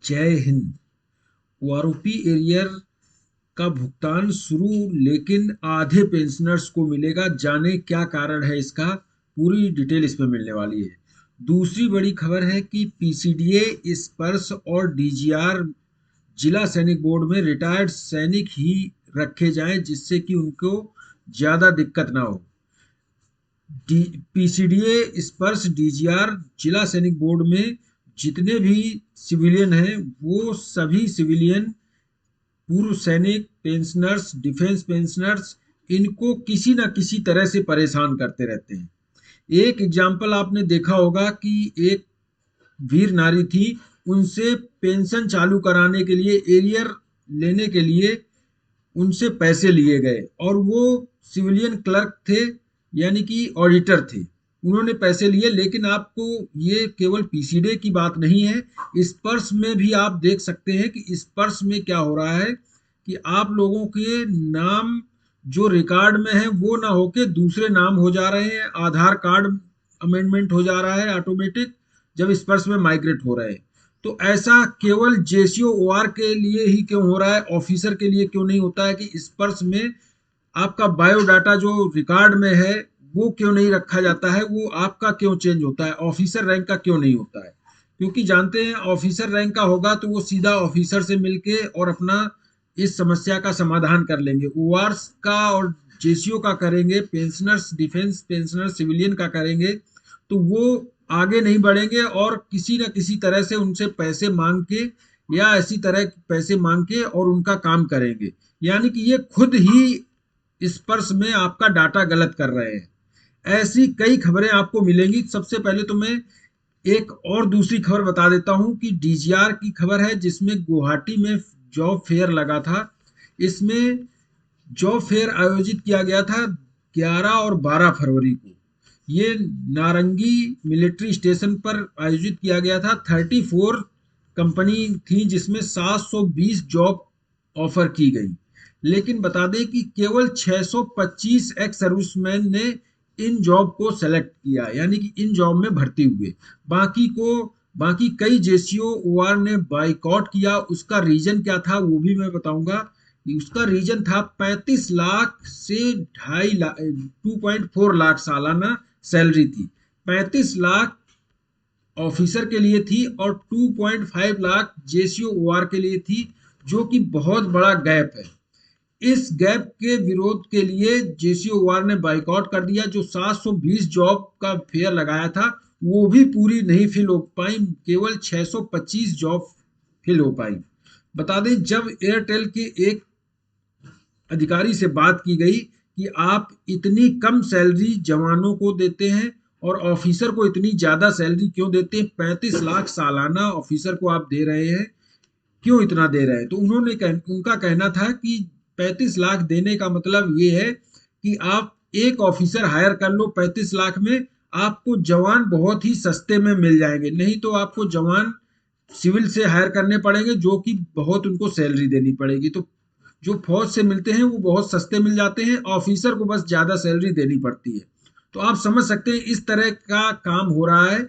जय Hind. OROP arrear का भुगतान शुरू, लेकिन आधे पेंशनर्स को मिलेगा। जाने क्या कारण है इसका, पूरी डिटेल इसमें मिलने वाली है। दूसरी बड़ी खबर है कि पीसीडीए, स्पर्श और डीजीआर जिला सैनिक बोर्ड में रिटायर्ड सैनिक ही रखे जाएं, जिससे कि उनको ज्यादा दिक्कत ना हो। पीसीडीए, स्पर्श, डीजीआर जिला सैनिक बोर्ड में जितने भी सिविलियन हैं, वो सभी सिविलियन, पूर्व सैनिक, पेंशनर्स, डिफेंस पेंशनर्स, इनको किसी ना किसी तरह से परेशान करते रहते हैं। एक एग्जाम्पल आपने देखा होगा कि एक वीर नारी थी, उनसे पेंशन चालू कराने के लिए, एरियर लेने के लिए उनसे पैसे लिए गए, और वो सिविलियन क्लर्क थे, यानी कि ऑडिटर थे। उन्होंने पैसे लिए, लेकिन आपको, ये केवल पीसीडे की बात नहीं है, स्पर्श में भी आप देख सकते हैं कि स्पर्श में क्या हो रहा है कि आप लोगों के नाम जो रिकॉर्ड में है वो ना होके दूसरे नाम हो जा रहे हैं। आधार कार्ड अमेंडमेंट हो जा रहा है ऑटोमेटिक, जब स्पर्श में माइग्रेट हो रहे हैं। तो ऐसा केवल जेसीओ ओआर के लिए ही क्यों हो रहा है, ऑफिसर के लिए क्यों नहीं होता है कि स्पर्श में आपका बायोडाटा जो रिकॉर्ड में है वो क्यों नहीं रखा जाता है, वो आपका क्यों चेंज होता है, ऑफिसर रैंक का क्यों नहीं होता है? क्योंकि जानते हैं ऑफिसर रैंक का होगा तो वो सीधा ऑफिसर से मिलके और अपना इस समस्या का समाधान कर लेंगे। ओआरस का और जेसीओ का करेंगे, पेंशनर्स, डिफेंस पेंशनर, सिविलियन का करेंगे, तो वो आगे नहीं बढ़ेंगे और किसी न किसी तरह से उनसे पैसे मांग के या ऐसी तरह पैसे मांग के और उनका काम करेंगे। यानी कि ये खुद ही स्पर्श में आपका डाटा गलत कर रहे हैं। ऐसी कई खबरें आपको मिलेंगी। सबसे पहले तो मैं एक और दूसरी खबर बता देता हूं कि डीजीआर की खबर है, जिसमें गुवाहाटी में जॉब फेयर लगा था। इसमें जॉब फेयर आयोजित किया गया था 11 और 12 फरवरी को। ये नारंगी मिलिट्री स्टेशन पर आयोजित किया गया था। 34 कंपनी थी, जिसमें 720 जॉब ऑफर की गई। लेकिन बता दें कि केवल 625 एक्स सर्विसमैन ने इन जॉब को सेलेक्ट किया, यानी कि इन जॉब में भर्ती हुए। बाकी कई जेसीओ ओआर ने बाइकआउट किया। उसका रीजन क्या था वो भी मैं बताऊंगा। उसका रीजन था 35 लाख से 2.5 लाख, 2.4 लाख सालाना सैलरी थी। 35 लाख ऑफिसर के लिए थी और 2.5 लाख जेसीओ ओआर के लिए थी, जो कि बहुत बड़ा गैप है। इस गैप के विरोध के लिए जेसीओ ओआर ने बाइकआउट कर दिया। जो 720 जॉब का फेयर लगाया था वो भी पूरी नहीं फिल हो पाई, केवल 625 जॉब फिल हो पाई। बता दें, जब एयरटेल के एक अधिकारी से बात की गई कि आप इतनी कम सैलरी जवानों को देते हैं और ऑफिसर को इतनी ज्यादा सैलरी क्यों देते हैं, 35 लाख सालाना ऑफिसर को आप दे रहे हैं, क्यों इतना दे रहे हैं? तो उनका कहना था कि 35 लाख देने का मतलब ये है कि आप एक ऑफिसर हायर कर लो 35 लाख में, आपको जवान बहुत ही सस्ते में मिल जाएंगे। नहीं तो आपको जवान सिविल से हायर करने पड़ेंगे, जो कि बहुत उनको सैलरी देनी पड़ेगी। तो जो फौज से मिलते हैं वो बहुत सस्ते मिल जाते हैं, ऑफिसर को बस ज्यादा सैलरी देनी पड़ती है। तो आप समझ सकते हैं इस तरह का काम हो रहा है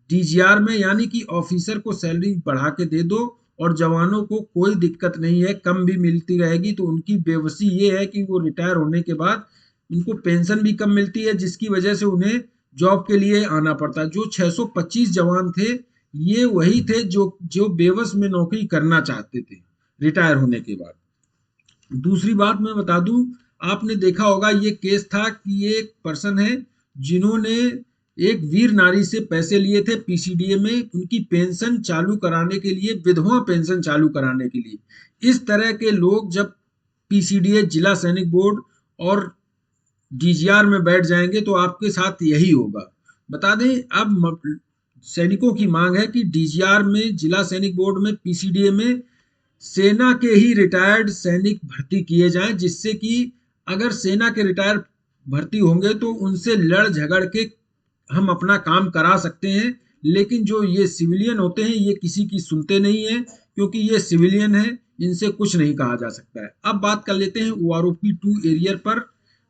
डीजीआर में, यानी कि ऑफिसर को सैलरी बढ़ा के दे दो और जवानों को कोई दिक्कत नहीं है, कम भी मिलती रहेगी। तो उनकी बेबसी ये है कि वो रिटायर होने के बाद उनको पेंशन भी कम मिलती है, जिसकी वजह से उन्हें जॉब के लिए आना पड़ता है। जो 625 जवान थे, ये वही थे जो जो बेवस में नौकरी करना चाहते थे रिटायर होने के बाद। दूसरी बात मैं बता दूं, आपने देखा होगा ये केस था कि ये एक पर्सन है जिन्होंने एक वीर नारी से पैसे लिए थे पीसीडीए में, उनकी पेंशन चालू कराने के लिए, विधवा पेंशन चालू कराने के लिए। इस तरह के लोग जब पीसीडीए, जिला सैनिक बोर्ड और डीजीआर में बैठ जाएंगे तो आपके साथ यही होगा। बता दें, अब सैनिकों की मांग है कि डीजीआर में, जिला सैनिक बोर्ड में, पीसीडीए में सेना के ही रिटायर्ड सैनिक भर्ती किए जाएं, जिससे कि अगर सेना के रिटायर्ड भर्ती होंगे तो उनसे लड़ झगड़ के हम अपना काम करा सकते हैं। लेकिन जो ये सिविलियन होते हैं ये किसी की सुनते नहीं है, क्योंकि ये सिविलियन है, इनसे कुछ नहीं कहा जा सकता है। अब बात कर लेते हैं ओआरओपी 2 एरियर पर।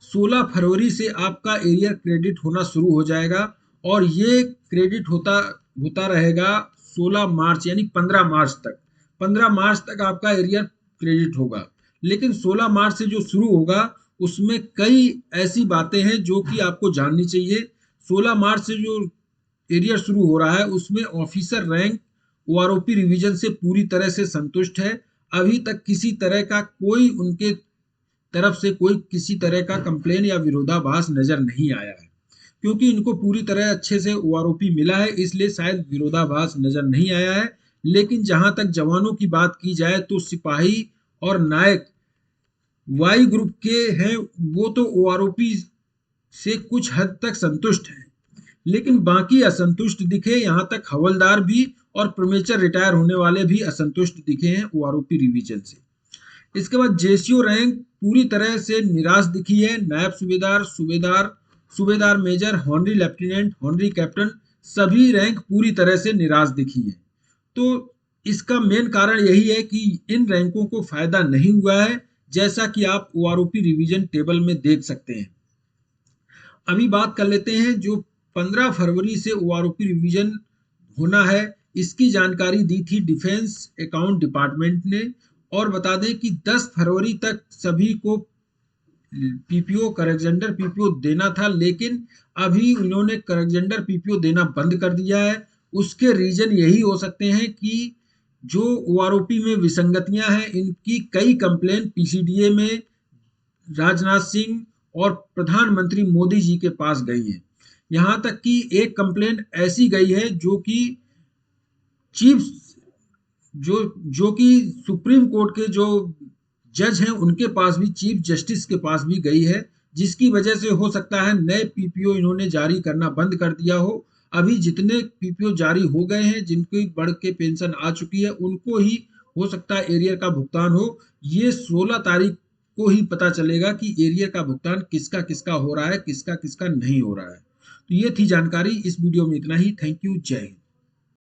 16 फरवरी से आपका एरियर क्रेडिट होना शुरू हो जाएगा और ये क्रेडिट होता होता रहेगा 16 मार्च यानी 15 मार्च तक, 15 मार्च तक आपका एरियर क्रेडिट होगा। लेकिन 16 मार्च से जो शुरू होगा उसमें कई ऐसी बातें हैं जो कि आपको जाननी चाहिए। 16 मार्च से जो एरियर शुरू हो रहा है उसमें ऑफिसर रैंक ओआरओपी रिवीजन से पूरी तरह से संतुष्ट है। अभी तक किसी तरह का कोई उनके तरफ से कोई किसी तरह का कंप्लेन या विरोधाभास नजर नहीं आया है, क्योंकि इनको पूरी तरह अच्छे से ओआरओपी मिला है, इसलिए शायद विरोधाभास नजर नहीं आया है। लेकिन जहां तक जवानों की बात की जाए तो सिपाही और नायक वाई ग्रुप के हैं, वो तो ओआरओपी से कुछ हद तक संतुष्ट हैं, लेकिन बाकी असंतुष्ट दिखे। यहां तक हवलदार भी और प्रोमेचर रिटायर होने वाले भी असंतुष्ट दिखे हैं ओआरओपी रिवीजन से। इसके बाद जेसीओ रैंक पूरी तरह से निराश दिखी है। नायब सूबेदार, सूबेदार, सूबेदार major, honorary lieutenant, honorary captain सभी रैंक पूरी तरह से निराश दिखी है। तो इसका मेन कारण यही है कि इन रैंकों को फायदा नहीं हुआ है, जैसा कि आप ओआरओपी रिवीजन टेबल में देख सकते हैं। अभी बात कर लेते हैं जो 15 फरवरी से ओआरओपी रिवीजन होना है, इसकी जानकारी दी थी डिफेंस अकाउंट डिपार्टमेंट ने। और बता दें कि 10 फरवरी तक सभी को पीपीओ करेक्जेंडर पीपीओ देना था, लेकिन अभी उन्होंने करेक्जेंडर पीपीओ देना बंद कर दिया है। उसके रीजन यही हो सकते हैं कि जो ओआरओपी में विसंगतियां हैं, इनकी कई कंप्लेन पीसीडीए में राजनाथ सिंह और प्रधानमंत्री मोदी जी के पास गई है। यहां तक कि एक कंप्लेन ऐसी गई है जो कि चीफ जो जो कि सुप्रीम कोर्ट के जो जज हैं उनके पास भी, चीफ जस्टिस के पास भी गई है, जिसकी वजह से हो सकता है नए पीपीओ इन्होंने जारी करना बंद कर दिया हो। अभी जितने पीपीओ जारी हो गए हैं, जिनकी बढ़ के पेंशन आ चुकी है, उनको ही हो सकता है एरियर का भुगतान हो। ये 16 तारीख को ही पता चलेगा कि एरियर का भुगतान किसका किसका हो रहा है, किसका किसका नहीं हो रहा है। तो ये थी जानकारी। इस वीडियो में इतना ही। Thank you. जय हिंद।